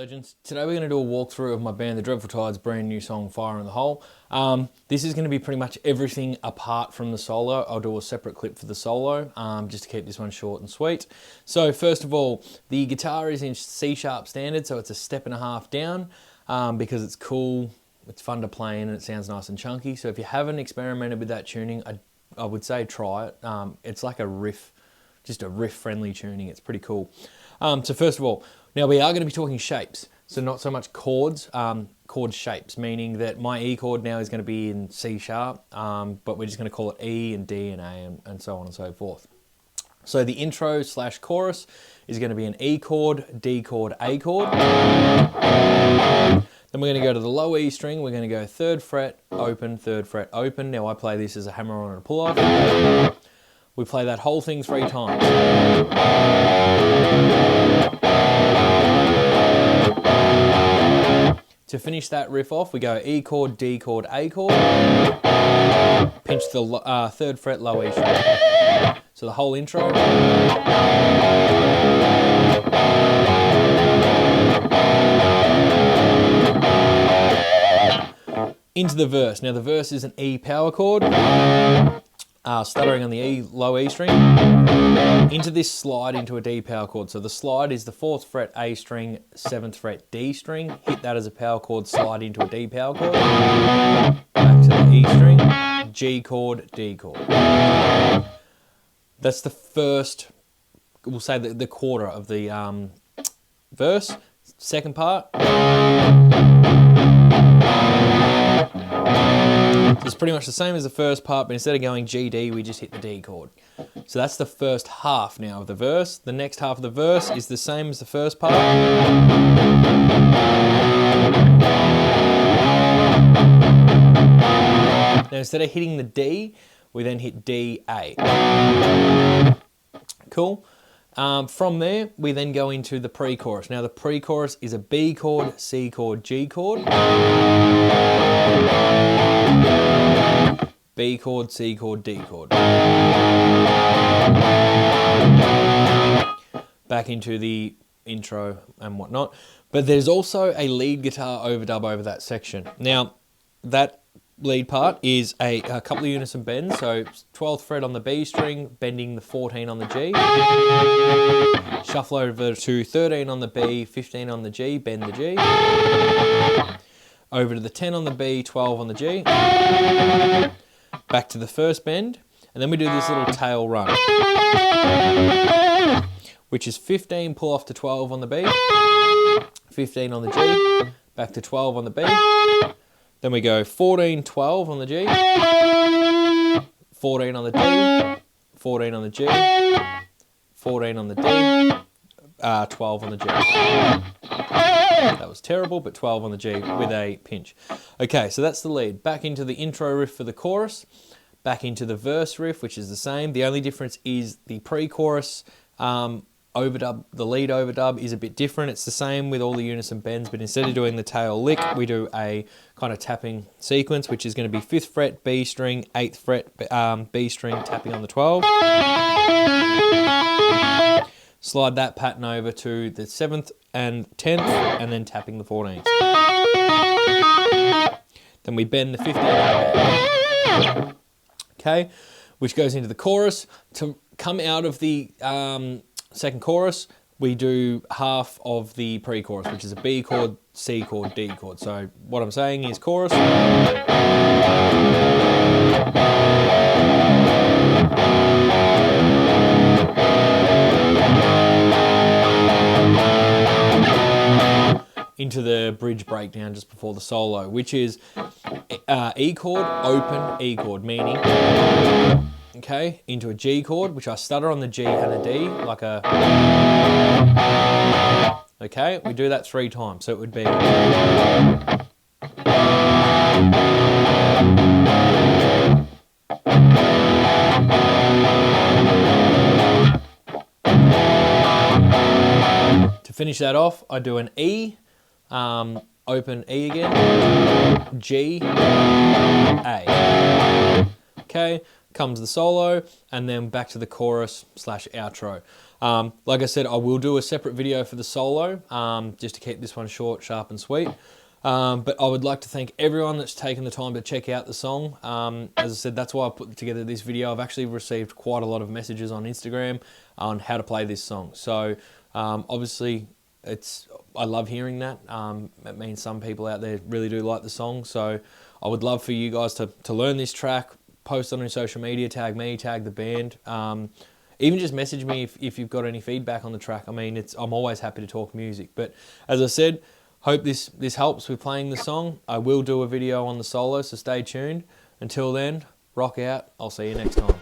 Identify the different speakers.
Speaker 1: legends. Today we're going to do a walkthrough of my band The Dreadful Tide's brand new song Fire in the Hole. This is going to be pretty much everything apart from the solo. I'll do a separate clip for the solo just to keep this one short and sweet. So first of all, the guitar is in C sharp standard, so it's a step and a half down because it's cool, it's fun to play in, and it sounds nice and chunky. So if you haven't experimented with that tuning, I would say try it. It's like a riff, just a riff friendly tuning. It's pretty cool. So first of all, now we are going to be talking shapes, so not so much chords, chord shapes, meaning that my E chord now is going to be in C sharp, but we're just going to call it E and D and A and so on and so forth. So the intro slash chorus is going to be an E chord, D chord, A chord. Then we're going to go to the low E string, we're going to go 3rd fret, open, 3rd fret, open. Now I play this as a hammer on and a pull off. We play that whole thing 3 times. To finish that riff off, we go E chord, D chord, A chord, pinch the 3rd fret, low E string. So the whole intro. Into the verse. Now the verse is an E power chord, stuttering on the E, low E string. Into this slide into a D power chord. So the slide is the 4th fret A string, 7th fret D string. Hit that as a power chord, slide into a D power chord. Back to the E string, G chord, D chord. That's the first, we'll say the quarter of the verse. Second part. It's pretty much the same as the first part, but instead of going G, D, we just hit the D chord. So that's the first half now of the verse. The next half of the verse is the same as the first part. Now instead of hitting the D, we then hit D, A. Cool. From there, we then go into the pre-chorus. Now the pre-chorus is a B chord, C chord, G chord. B chord, C chord, D chord. Back into the intro and whatnot. But there's also a lead guitar overdub over that section. Now, that lead part is a couple of unison bends. So 12th fret on the B string, bending the 14 on the G. Shuffle over to 13 on the B, 15 on the G, bend the G. Over to the 10 on the B, 12 on the G. Back to the first bend, and then we do this little tail run, which is 15 pull off to 12 on the B, 15 on the G, back to 12 on the B, then we go 14, 12 on the G, 14 on the D, 14 on the G, 14 on the D, 12 on the G. That was terrible, but 12 on the G with a pinch. Okay, so that's the lead. Back into the intro riff for the chorus. Back into the verse riff, which is the same. The only difference is the pre-chorus overdub, the lead overdub is a bit different. It's the same with all the unison bends, but instead of doing the tail lick, we do a kind of tapping sequence, which is going to be 5th fret, B string, 8th fret, B string, tapping on the 12. Slide that pattern over to the 7th and 10th, and then tapping the 14th. Then we bend the 15th. Okay, which goes into the chorus. To come out of the second chorus, we do half of the pre-chorus, which is a B chord, C chord, D chord. So what I'm saying is chorus. Into the bridge breakdown just before the solo, which is E chord, open E chord, meaning, okay, into a G chord, which I stutter on the G and a D, like a, okay, we do that 3 times, so it would be, to finish that off, I do an E, open E again, G, A. Okay, comes the solo, and then back to the chorus slash outro. Like I said, I will do a separate video for the solo, just to keep this one short, sharp and sweet. But I would like to thank everyone that's taken the time to check out the song. As I said, that's why I put together this video. I've actually received quite a lot of messages on Instagram on how to play this song. So obviously, I love hearing that. It means some people out there really do like the song. So I would love for you guys to learn this track, post on your social media, tag me, tag the band. Even just message me if you've got any feedback on the track. I mean, I'm always happy to talk music. But as I said, hope this helps with playing the song. I will do a video on the solo, so stay tuned. Until then, rock out. I'll see you next time.